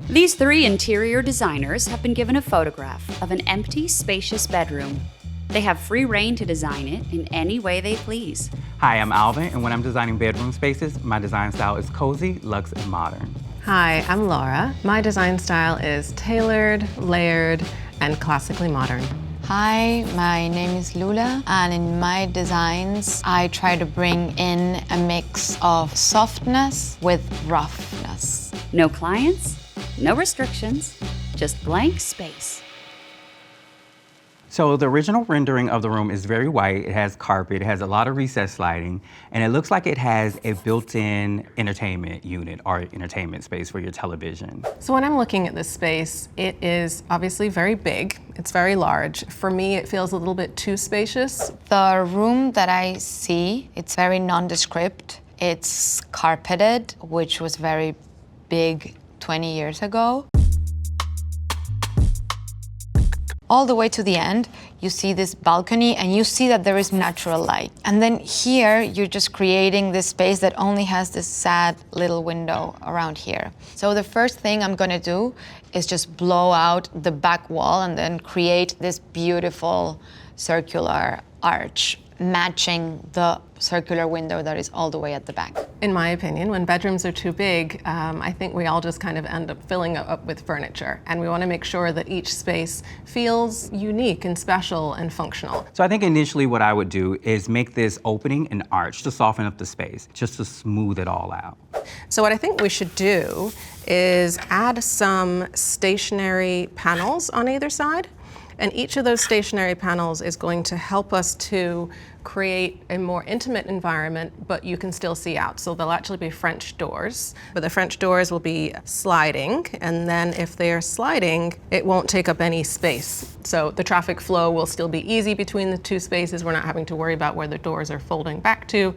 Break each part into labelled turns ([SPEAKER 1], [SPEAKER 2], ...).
[SPEAKER 1] These three interior designers have been given a photograph of an empty, spacious bedroom. They have free reign to design it in any way they please.
[SPEAKER 2] Hi, I'm Alvin, and when I'm designing bedroom spaces, my design style is cozy, luxe, and modern.
[SPEAKER 3] Hi, I'm Laura. My design style is tailored, layered, and classically modern.
[SPEAKER 4] Hi, my name is Lula, and in my designs, I try to bring in a mix of softness with roughness.
[SPEAKER 1] No clients, no restrictions, just blank space.
[SPEAKER 2] So the original rendering of the room is very white. It has carpet, it has a lot of recessed lighting, and it looks like it has a built-in entertainment unit or entertainment space for your television.
[SPEAKER 3] So when I'm looking at this space, it is obviously very big. It's very large. For me, it feels a little bit too spacious.
[SPEAKER 4] The room that I see, it's very nondescript. It's carpeted, which was very big 20 years ago. All the way to the end, you see this balcony and you see that there is natural light. And then here, you're just creating this space that only has this sad little window around here. So the first thing I'm gonna do is just blow out the back wall and then create this beautiful circular arch matching the circular window that is all the way at the back.
[SPEAKER 3] In my opinion, when bedrooms are too big, I think we all just kind of end up filling it up with furniture. And we want to make sure that each space feels unique and special and functional.
[SPEAKER 2] So I think initially what I would do is make this opening an arch to soften up the space, just to smooth it all out.
[SPEAKER 3] So what I think we should do is add some stationary panels on either side. And each of those stationary panels is going to help us to create a more intimate environment, but you can still see out. So they'll actually be French doors, but the French doors will be sliding, and then if they are sliding, it won't take up any space. So the traffic flow will still be easy between the two spaces. We're not having to worry about where the doors are folding back to.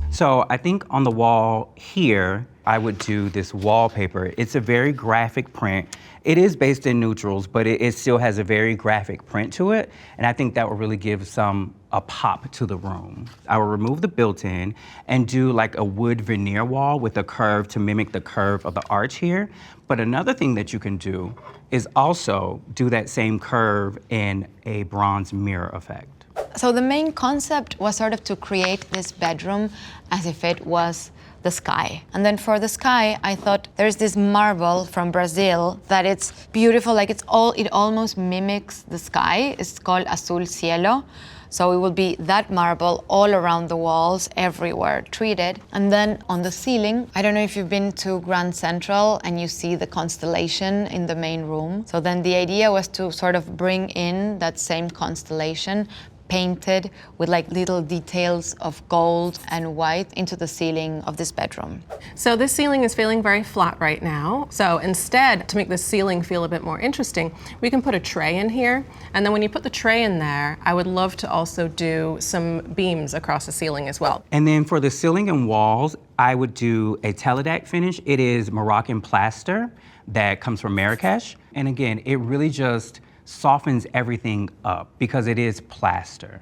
[SPEAKER 2] So I think on the wall here, I would do this wallpaper. It's a very graphic print. It is based in neutrals, but it still has a very graphic print to it. And I think that will really give a pop to the room. I will remove the built-in and do like a wood veneer wall with a curve to mimic the curve of the arch here. But another thing that you can do is also do that same curve in a bronze mirror effect.
[SPEAKER 4] So the main concept was sort of to create this bedroom as if it was the sky. And then for the sky, I thought there's this marble from Brazil that it's beautiful, like it almost mimics the sky. It's called Azul Cielo. So it will be that marble all around the walls, everywhere, treated. And then on the ceiling, I don't know if you've been to Grand Central and you see the constellation in the main room. So then the idea was to sort of bring in that same constellation, painted with like little details of gold and white into the ceiling of this bedroom.
[SPEAKER 3] So this ceiling is feeling very flat right now. So instead, to make the ceiling feel a bit more interesting, we can put a tray in here. And then when you put the tray in there, I would love to also do some beams across the ceiling as well.
[SPEAKER 2] And then for the ceiling and walls, I would do a teledac finish. It is Moroccan plaster that comes from Marrakesh. And again, it really just softens everything up because it is plaster.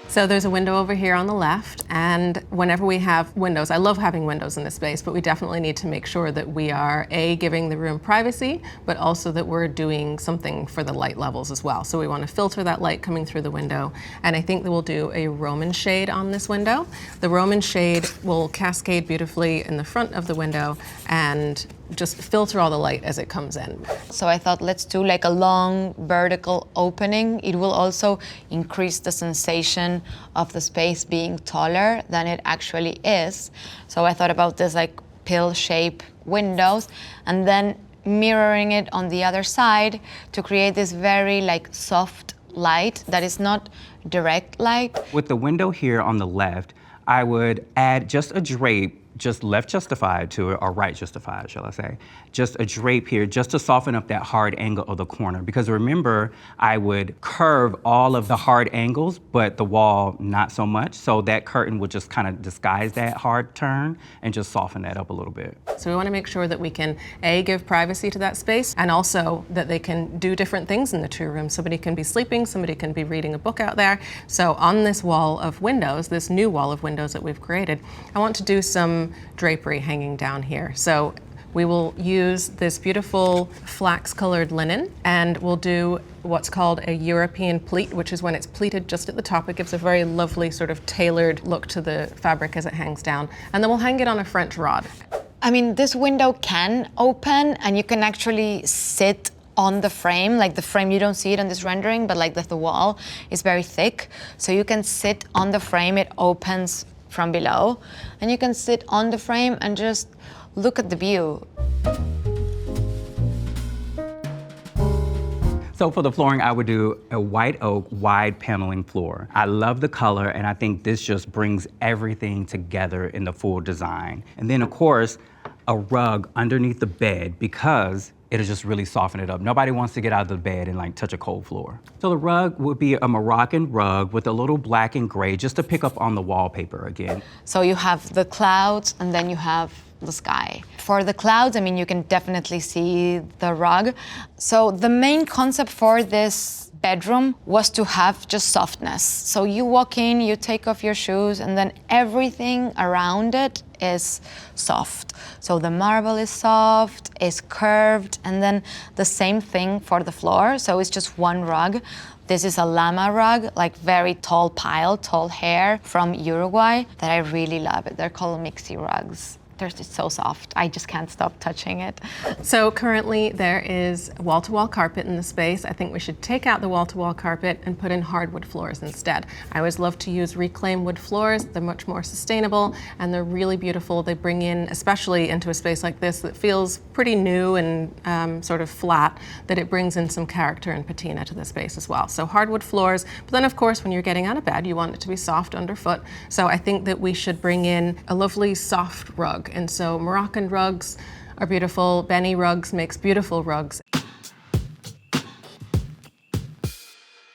[SPEAKER 3] So there's a window over here on the left, and whenever we have windows, I love having windows in this space, but we definitely need to make sure that we are giving the room privacy, but also that we're doing something for the light levels as well. So we want to filter that light coming through the window, and I think that we'll do a Roman shade on this window. The Roman shade will cascade beautifully in the front of the window and just filter all the light as it comes in.
[SPEAKER 4] So I thought, let's do like a long vertical opening. It will also increase the sensation of the space being taller than it actually is. So I thought about this like pill-shaped windows and then mirroring it on the other side to create this very like soft light that is not direct light.
[SPEAKER 2] With the window here on the left, I would add just a drape just left justified to it, or right justified, shall I say. Just a drape here, just to soften up that hard angle of the corner. Because remember, I would curve all of the hard angles, but the wall not so much. So that curtain would just kind of disguise that hard turn and just soften that up a little bit.
[SPEAKER 3] So we want to make sure that we can, A, give privacy to that space, and also that they can do different things in the two rooms. Somebody can be sleeping, somebody can be reading a book out there. So on this wall of windows, this new wall of windows that we've created, I want to do some drapery hanging down here. So we will use this beautiful flax-colored linen, and we'll do what's called a European pleat, which is when it's pleated just at the top. It gives a very lovely sort of tailored look to the fabric as it hangs down. And then we'll hang it on a French rod.
[SPEAKER 4] I mean, this window can open and you can actually sit on the frame. Like the frame, you don't see it on this rendering, but like the wall is very thick. So you can sit on the frame, it opens from below, and you can sit on the frame and just look at the view.
[SPEAKER 2] So for the flooring, I would do a white oak wide paneling floor. I love the color, and I think this just brings everything together in the full design. And then of course, a rug underneath the bed, because it'll just really soften it up. Nobody wants to get out of the bed and like touch a cold floor. So the rug would be a Moroccan rug with a little black and gray, just to pick up on the wallpaper again.
[SPEAKER 4] So you have the clouds and then you have the sky. For the clouds, I mean, you can definitely see the rug. So the main concept for this bedroom was to have just softness. So you walk in, you take off your shoes, and then everything around it is soft. So the marble is soft, is curved, and then the same thing for the floor. So it's just one rug. This is a llama rug, like very tall pile, tall hair from Uruguay that I really love it. They're called mixi rugs. They're just so soft. I just can't stop touching it.
[SPEAKER 3] So currently there is wall-to-wall carpet in the space. I think we should take out the wall-to-wall carpet and put in hardwood floors instead. I always love to use reclaimed wood floors. They're much more sustainable and they're really beautiful. They bring in, especially into a space like this that feels pretty new and sort of flat, that it brings in some character and patina to the space as well. So hardwood floors, but then of course when you're getting out of bed, you want it to be soft underfoot. So I think that we should bring in a lovely soft rug. And so Moroccan rugs are beautiful. Benny Rugs makes beautiful rugs.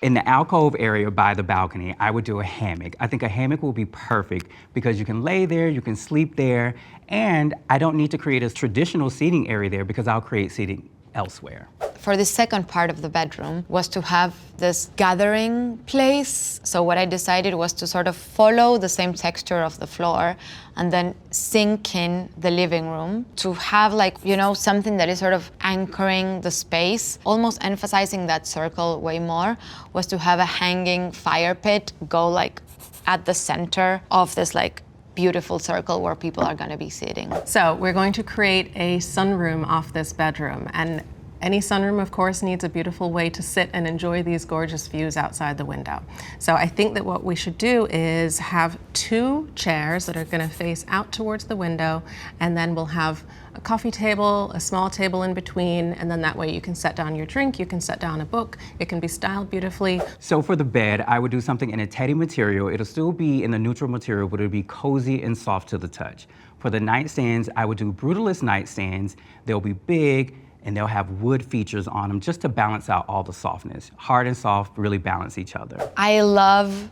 [SPEAKER 2] In the alcove area by the balcony, I would do a hammock. I think a hammock will be perfect because you can lay there, you can sleep there, and I don't need to create a traditional seating area there because I'll create seating elsewhere.
[SPEAKER 4] For the second part of the bedroom was to have this gathering place. So what I decided was to sort of follow the same texture of the floor and then sink in the living room to have like, you know, something that is sort of anchoring the space, almost emphasizing that circle way more, was to have a hanging fire pit go like at the center of this like beautiful circle where people are going to be sitting.
[SPEAKER 3] So we're going to create a sunroom off this bedroom, and any sunroom, of course, needs a beautiful way to sit and enjoy these gorgeous views outside the window. So I think that what we should do is have two chairs that are going to face out towards the window, and then we'll have a coffee table, a small table in between, and then that way you can set down your drink, you can set down a book, it can be styled beautifully.
[SPEAKER 2] So for the bed, I would do something in a teddy material. It'll still be in the neutral material, but it'll be cozy and soft to the touch. For the nightstands, I would do brutalist nightstands. They'll be big, and they'll have wood features on them just to balance out all the softness. Hard and soft really balance each other.
[SPEAKER 4] I love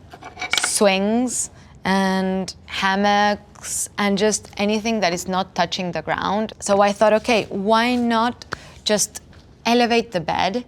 [SPEAKER 4] swings and hammocks and just anything that is not touching the ground. So I thought, okay, why not just elevate the bed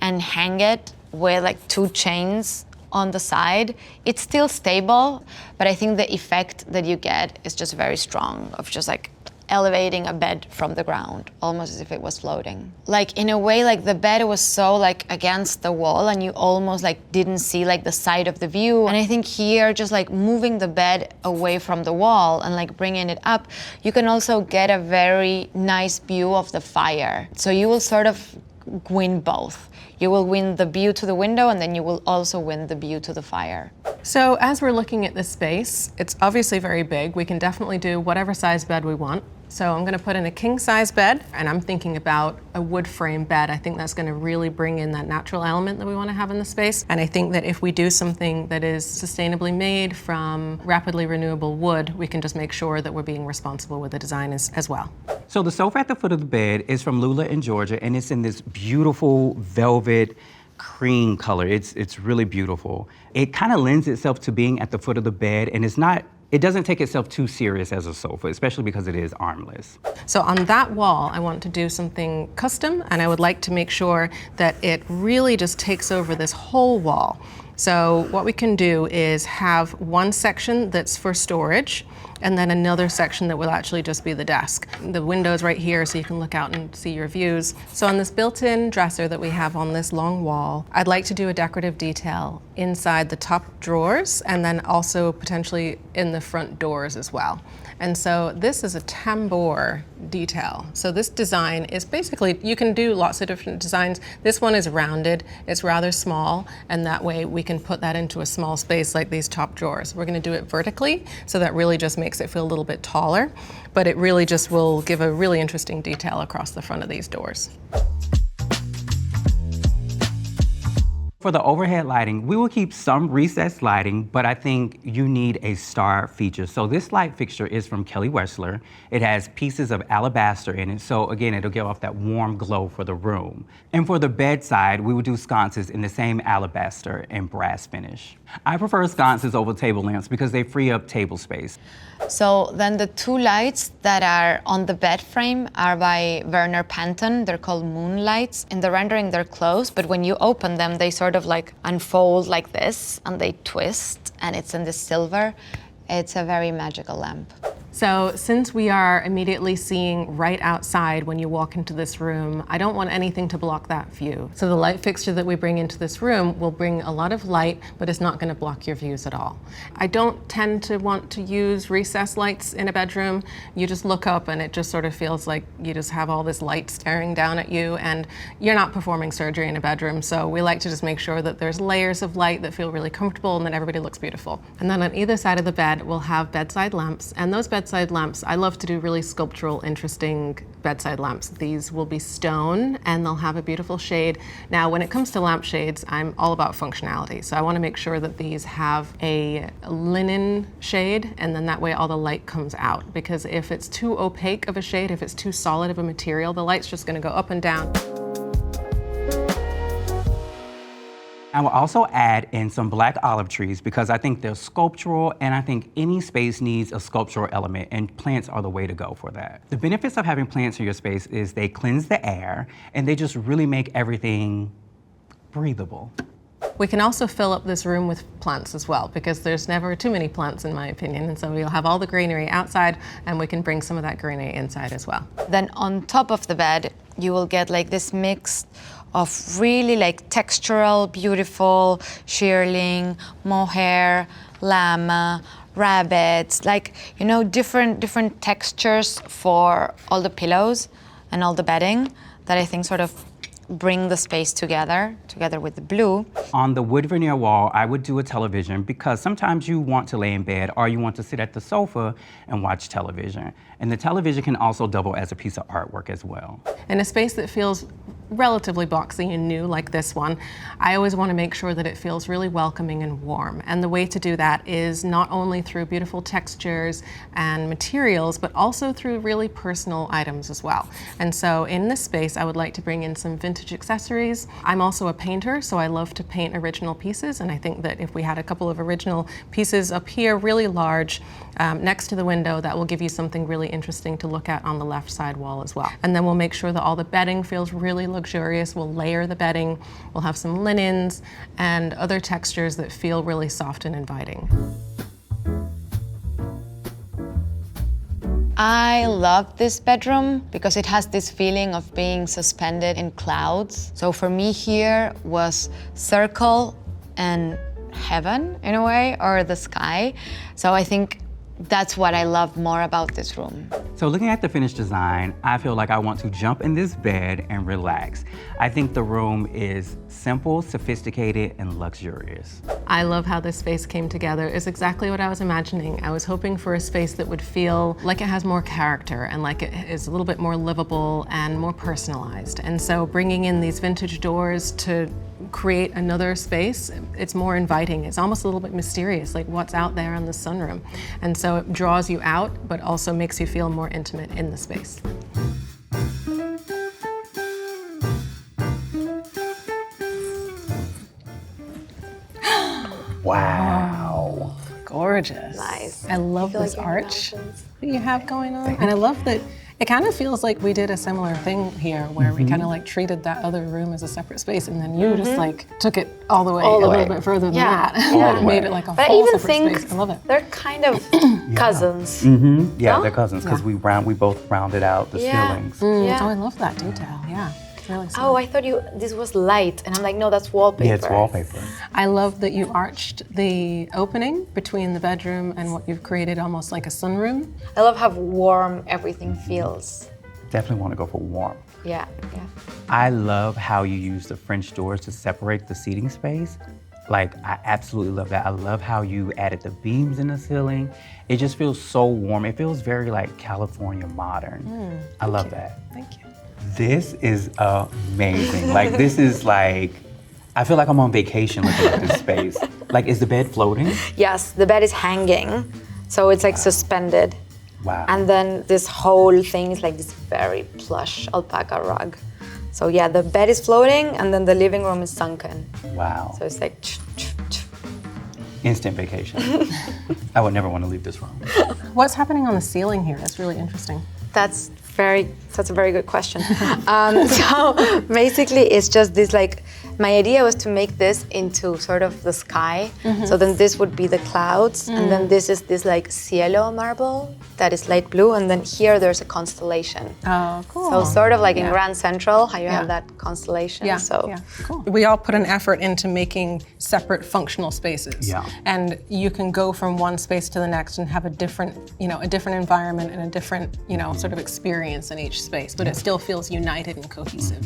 [SPEAKER 4] and hang it with like two chains on the side. It's still stable, but I think the effect that you get is just very strong of just like elevating a bed from the ground, almost as if it was floating. Like in a way, like the bed was so like against the wall and you almost like didn't see like the side of the view. And I think here, just like moving the bed away from the wall and like bringing it up, you can also get a very nice view of the fire. So you will sort of win both. You will win the view to the window and then you will also win the view to the fire.
[SPEAKER 3] So as we're looking at this space, it's obviously very big. We can definitely do whatever size bed we want. So I'm going to put in a king size bed, and I'm thinking about a wood frame bed. I think that's going to really bring in that natural element that we want to have in the space. And I think that if we do something that is sustainably made from rapidly renewable wood, we can just make sure that we're being responsible with the design as well.
[SPEAKER 2] So the sofa at the foot of the bed is from Lula in Georgia, and it's in this beautiful velvet cream color. It's really beautiful. It kind of lends itself to being at the foot of the bed, and it doesn't take itself too serious as a sofa, especially because it is armless.
[SPEAKER 3] So on that wall, I want to do something custom, and I would like to make sure that it really just takes over this whole wall. So what we can do is have one section that's for storage, and then another section that will actually just be the desk. The window's right here, so you can look out and see your views. So on this built-in dresser that we have on this long wall, I'd like to do a decorative detail inside the top drawers, and then also potentially in the front doors as well. And so this is a tambour detail. So this design is basically, you can do lots of different designs. This one is rounded, it's rather small, and that way we can put that into a small space like these top drawers. We're gonna do it vertically, so that really just makes it feel a little bit taller, but it really just will give a really interesting detail across the front of these doors.
[SPEAKER 2] For the overhead lighting, we will keep some recessed lighting, but I think you need a star feature. So this light fixture is from Kelly Weschler. It has pieces of alabaster in it, so again, it'll give off that warm glow for the room. And for the bedside, we will do sconces in the same alabaster and brass finish. I prefer sconces over table lamps because they free up table space.
[SPEAKER 4] So then the two lights that are on the bed frame are by Werner Panton. They're called moonlights. In the rendering, they're closed, but when you open them, they sort of like unfold like this and they twist, and it's in the silver. It's a very magical lamp.
[SPEAKER 3] So since we are immediately seeing right outside when you walk into this room, I don't want anything to block that view. So the light fixture that we bring into this room will bring a lot of light, but it's not going to block your views at all. I don't tend to want to use recessed lights in a bedroom. You just look up and it just sort of feels like you just have all this light staring down at you, and you're not performing surgery in a bedroom. So we like to just make sure that there's layers of light that feel really comfortable and that everybody looks beautiful. And then on either side of the bed, we'll have bedside lamps, and those bedside lamps, I love to do really sculptural, interesting bedside lamps. These will be stone and they'll have a beautiful shade. Now, when it comes to lampshades, I'm all about functionality. So I want to make sure that these have a linen shade, and then that way all the light comes out. Because if it's too opaque of a shade, if it's too solid of a material, the light's just going to go up and down.
[SPEAKER 2] I will also add in some black olive trees because I think they're sculptural, and I think any space needs a sculptural element, and plants are the way to go for that. The benefits of having plants in your space is they cleanse the air and they just really make everything breathable.
[SPEAKER 3] We can also fill up this room with plants as well, because there's never too many plants in my opinion, and so we'll have all the greenery outside and we can bring some of that greenery inside as well.
[SPEAKER 4] Then on top of the bed, you will get like this mix of really like textural, beautiful shearling, mohair, llama, rabbits, like, you know, different textures for all the pillows and all the bedding that I think sort of bring the space together with the blue.
[SPEAKER 2] On the wood veneer wall, I would do a television because sometimes you want to lay in bed or you want to sit at the sofa and watch television. And the television can also double as a piece of artwork as well.
[SPEAKER 3] In a space that feels relatively boxy and new like this one, I always want to make sure that it feels really welcoming and warm. And the way to do that is not only through beautiful textures and materials, but also through really personal items as well. And so in this space, I would like to bring in some vintage accessories. I'm also a painter, so I love to paint original pieces, and I think that if we had a couple of original pieces up here, really large, next to the window, that will give you something really interesting to look at on the left side wall as well. And then we'll make sure that all the bedding feels really luxurious. We'll layer the bedding, we'll have some linens and other textures that feel really soft and inviting.
[SPEAKER 4] I love this bedroom because it has this feeling of being suspended in clouds. So for me here was circle and heaven in a way, or the sky. So I think that's what I love more about this room.
[SPEAKER 2] So looking at the finished design, I feel like I want to jump in this bed and relax. I think the room is simple, sophisticated, and luxurious.
[SPEAKER 3] I love how this space came together. It's exactly what I was imagining. I was hoping for a space that would feel like it has more character and like it is a little bit more livable and more personalized. And so bringing in these vintage doors to create another space, it's more inviting. It's almost a little bit mysterious, like what's out there in the sunroom. And so it draws you out, but also makes you feel more intimate in the space.
[SPEAKER 2] Wow.
[SPEAKER 3] Gorgeous.
[SPEAKER 4] Nice.
[SPEAKER 3] I love
[SPEAKER 4] feel
[SPEAKER 3] this
[SPEAKER 4] like you're in
[SPEAKER 3] arch
[SPEAKER 4] mountains.
[SPEAKER 3] that you have going on. And I love that it kind of feels like we did a similar thing here where we kind of like treated that other room as a separate space and then you just like took it all the way a little bit further than that.
[SPEAKER 2] All the way.
[SPEAKER 3] Made it like a
[SPEAKER 4] But I
[SPEAKER 3] whole
[SPEAKER 4] even
[SPEAKER 3] separate
[SPEAKER 4] think
[SPEAKER 3] space. I love it.
[SPEAKER 4] they're kind of cousins.
[SPEAKER 2] Yeah,
[SPEAKER 4] No?
[SPEAKER 2] they're cousins because we both rounded out the
[SPEAKER 4] Yeah.
[SPEAKER 2] ceilings.
[SPEAKER 4] Yeah.
[SPEAKER 3] Oh, I love that detail. Yeah. It's really
[SPEAKER 4] Oh, I thought this was light, and I'm like, no, that's wallpaper.
[SPEAKER 2] Yeah, it's wallpaper.
[SPEAKER 3] I love that you arched the opening between the bedroom and what you've created almost like a sunroom.
[SPEAKER 4] I love how warm everything feels.
[SPEAKER 2] Definitely want to go for warmth.
[SPEAKER 4] Yeah, yeah.
[SPEAKER 2] I love how you use the French doors to separate the seating space. Like, I absolutely love that. I love how you added the beams in the ceiling. It just feels so warm. It feels very like California modern. I love that.
[SPEAKER 3] Thank you.
[SPEAKER 2] This is amazing. Like, this is like, I feel like I'm on vacation looking at this space. Like, is the bed floating?
[SPEAKER 4] Yes, the bed is hanging, so it's like suspended.
[SPEAKER 2] Wow.
[SPEAKER 4] And then this whole thing is like this very plush alpaca rug. So yeah, the bed is floating and then the living room is sunken.
[SPEAKER 2] Wow.
[SPEAKER 4] So it's like,
[SPEAKER 2] Instant vacation. I would never want to leave this room.
[SPEAKER 3] What's happening on the ceiling here? That's really interesting.
[SPEAKER 4] that's a very good question. So basically it's just this like, my idea was to make this into sort of the sky. So then this would be the clouds, and then this is this like cielo marble that is light blue, and then here there's a constellation.
[SPEAKER 3] Oh, cool.
[SPEAKER 4] So sort of like in Grand Central, how you have that constellation.
[SPEAKER 3] Yeah,
[SPEAKER 4] So
[SPEAKER 3] yeah, cool. We all put an effort into making separate functional spaces.
[SPEAKER 2] Yeah.
[SPEAKER 3] And you can go from one space to the next and have a different environment and a different, sort of experience in each space, but it still feels united and cohesive.